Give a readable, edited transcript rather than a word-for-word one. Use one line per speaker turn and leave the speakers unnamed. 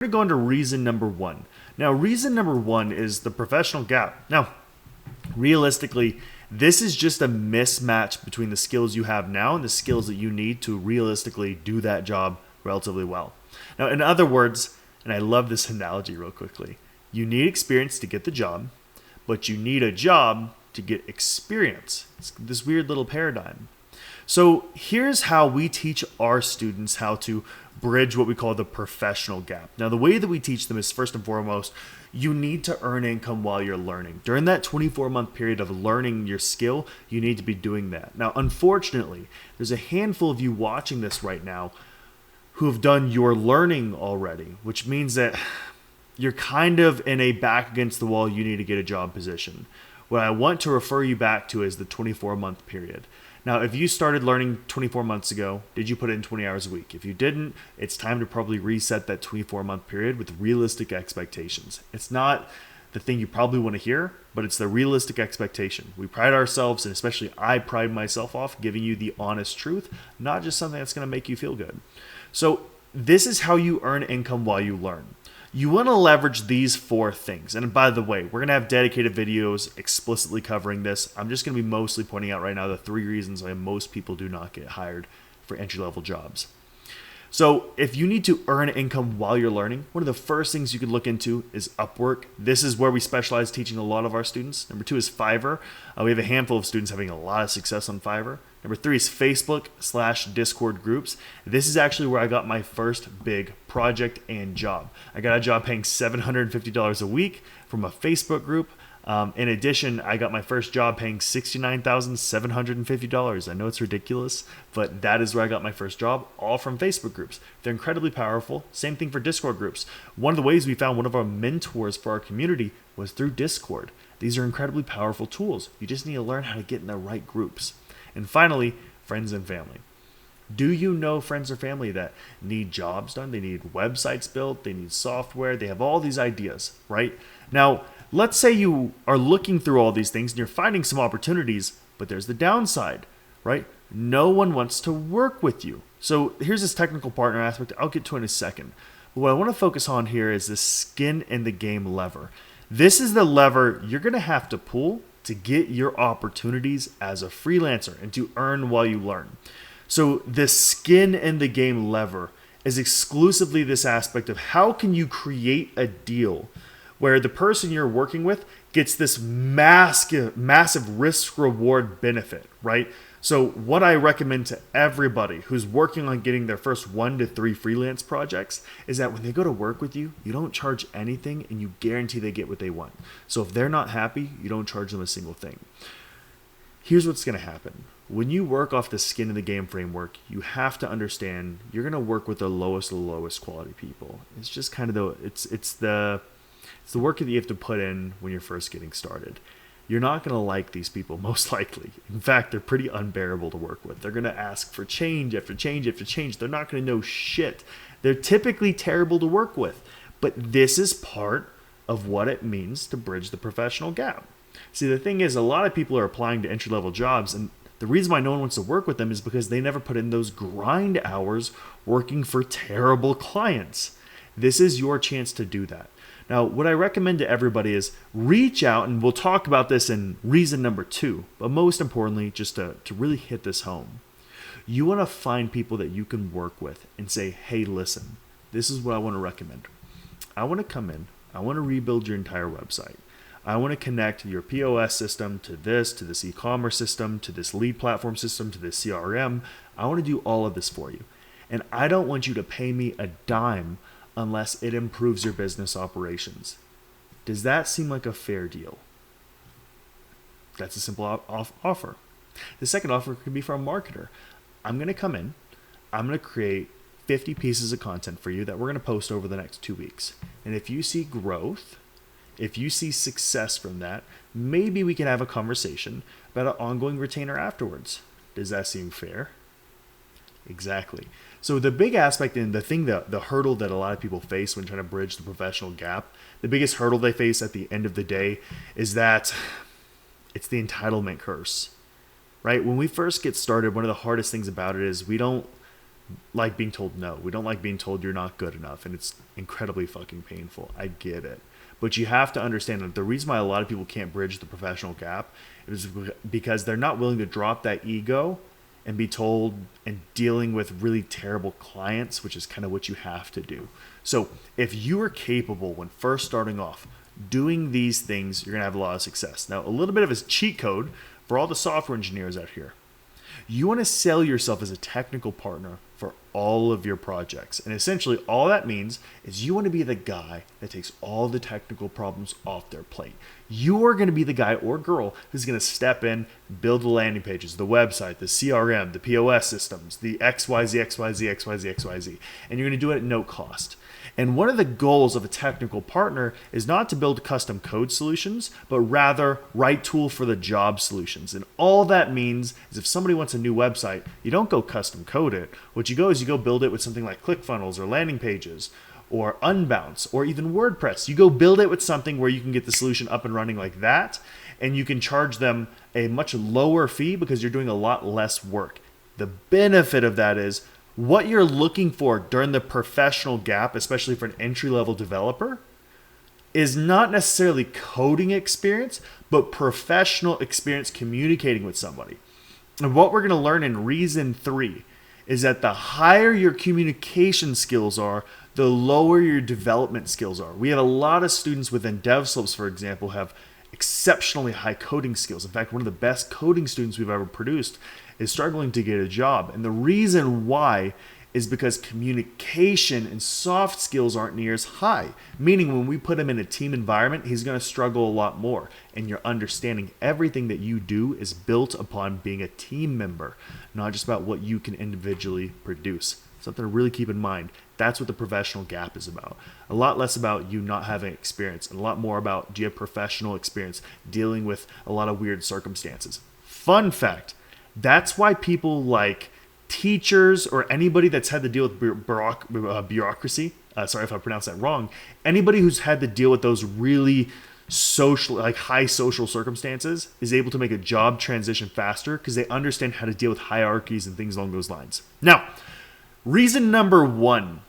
We're going to go into reason number one. Now, reason number one is the professional gap. Now, realistically, this is just a mismatch between the skills you have now and the skills that you need to realistically do that job relatively well. Now, in other words, and I love this analogy real quickly, you need experience to get the job, but you need a job to get experience. It's this weird little paradigm. So here's how we teach our students how to bridge what we call the professional gap. Now, the way that we teach them is first and foremost, you need to earn income while you're learning. During that 24-month period of learning your skill, you need to be doing that. Now, unfortunately, there's a handful of you watching this right now who have done your learning already, which means that you're kind of in a back against the wall, you need to get a job position. What I want to refer you back to is the 24-month period. Now, if you started learning 24 months ago, did you put in 20 hours a week? If you didn't, it's time to probably reset that 24-month period with realistic expectations. It's not the thing you probably want to hear, but it's the realistic expectation. We pride ourselves, and especially I pride myself off, giving you the honest truth, not just something that's going to make you feel good. So this is how you earn income while you learn. You want to leverage these four things. And by the way, we're going to have dedicated videos explicitly covering this. I'm just going to be mostly pointing out right now the 3 reasons why most people do not get hired for entry-level jobs. So if you need to earn income while you're learning, one of the first things you could look into is Upwork. This is where we specialize teaching a lot of our students. Number 2 is Fiverr. We have a handful of students having a lot of success on Fiverr. Number 3 is Facebook/Discord groups. This is actually where I got my first big project and job. I got a job paying $750 a week from a Facebook group. In addition, I got my first job paying $69,750. I know it's ridiculous, but that is where I got my first job, all from Facebook groups. They're incredibly powerful. Same thing for Discord groups. One of the ways we found one of our mentors for our community was through Discord. These are incredibly powerful tools. You just need to learn how to get in the right groups. And finally, friends and family. Do you know friends or family that need jobs done? They need websites built. They need software. They have all these ideas, right? Now, let's say you are looking through all these things and you're finding some opportunities, but there's the downside, right? No one wants to work with you. So here's this technical partner aspect. I'll get to in a second. But what I want to focus on here is this skin in the game lever. This is the lever you're going to have to pull to get your opportunities as a freelancer and to earn while you learn. So the skin in the game lever is exclusively this aspect of how can you create a deal where the person you're working with gets this massive risk reward benefit, right? So what I recommend to everybody who's working on getting their first 1 to 3 freelance projects is that when they go to work with you, you don't charge anything and you guarantee they get what they want. So if they're not happy, you don't charge them a single thing. Here's what's going to happen. When you work off the skin in the game framework, you have to understand you're going to work with the lowest quality people. It's just kind of it's the work that you have to put in when you're first getting started. You're not going to like these people, most likely. In fact, they're pretty unbearable to work with. They're going to ask for change after change after change. They're not going to know shit. They're typically terrible to work with. But this is part of what it means to bridge the professional gap. See, the thing is, a lot of people are applying to entry-level jobs, and the reason why no one wants to work with them is because they never put in those grind hours working for terrible clients. This is your chance to do that. Now, what I recommend to everybody is reach out, and we'll talk about this in reason number 2, but most importantly, just to really hit this home. You want to find people that you can work with and say, hey, listen, this is what I want to recommend. I want to come in. I want to rebuild your entire website. I want to connect your POS system to this e-commerce system, to this lead platform system, to this CRM. I want to do all of this for you. And I don't want you to pay me a dime unless it improves your business operations. Does that seem like a fair deal? That's a simple offer. The second offer could be from a marketer. I'm going to come in. I'm going to create 50 pieces of content for you that we're going to post over the next 2 weeks. And if you see growth, if you see success from that, maybe we can have a conversation about an ongoing retainer afterwards. Does that seem fair? Exactly. So the big aspect and the thing that the hurdle that a lot of people face when trying to bridge the professional gap, the biggest hurdle they face at the end of the day is that it's the entitlement curse, right? When we first get started, one of the hardest things about it is we don't like being told no. We don't like being told you're not good enough, and it's incredibly fucking painful. I get it. But you have to understand that the reason why a lot of people can't bridge the professional gap is because they're not willing to drop that ego and be told and dealing with really terrible clients, which is kind of what you have to do. So if you are capable when first starting off doing these things, you're going to have a lot of success. Now, a little bit of a cheat code for all the software engineers out here. You want to sell yourself as a technical partner for all of your projects. And essentially all that means is you want to be the guy that takes all the technical problems off their plate. You are going to be the guy or girl who's going to step in, build the landing pages, the website, the CRM, the POS systems, the XYZ, XYZ, XYZ, XYZ. And you're going to do it at no cost. And one of the goals of a technical partner is not to build custom code solutions, but rather right tool for the job solutions. And all that means is if somebody wants a new website, you don't go custom code it. What you go is you go build it with something like ClickFunnels or landing pages or Unbounce or even WordPress. You go build it with something where you can get the solution up and running like that, and you can charge them a much lower fee because you're doing a lot less work. The benefit of that is what you're looking for during the professional gap, especially for an entry-level developer, is not necessarily coding experience, but professional experience communicating with somebody. And what we're going to learn in reason 3 is that the higher your communication skills are, the lower your development skills are. We have a lot of students within DevSlopes, for example, have exceptionally high coding skills. In fact, one of the best coding students we've ever produced is struggling to get a job. And the reason why is because communication and soft skills aren't near as high. Meaning when we put him in a team environment, he's going to struggle a lot more. And you're understanding everything that you do is built upon being a team member, not just about what you can individually produce. Something to really keep in mind. That's what the professional gap is about. A lot less about you not having experience and a lot more about do you have professional experience dealing with a lot of weird circumstances. Fun fact, that's why people like teachers or anybody that's had to deal with bureaucracy, sorry if I pronounced that wrong, anybody who's had to deal with those really social, like high social circumstances is able to make a job transition faster because they understand how to deal with hierarchies and things along those lines. Now, reason number 1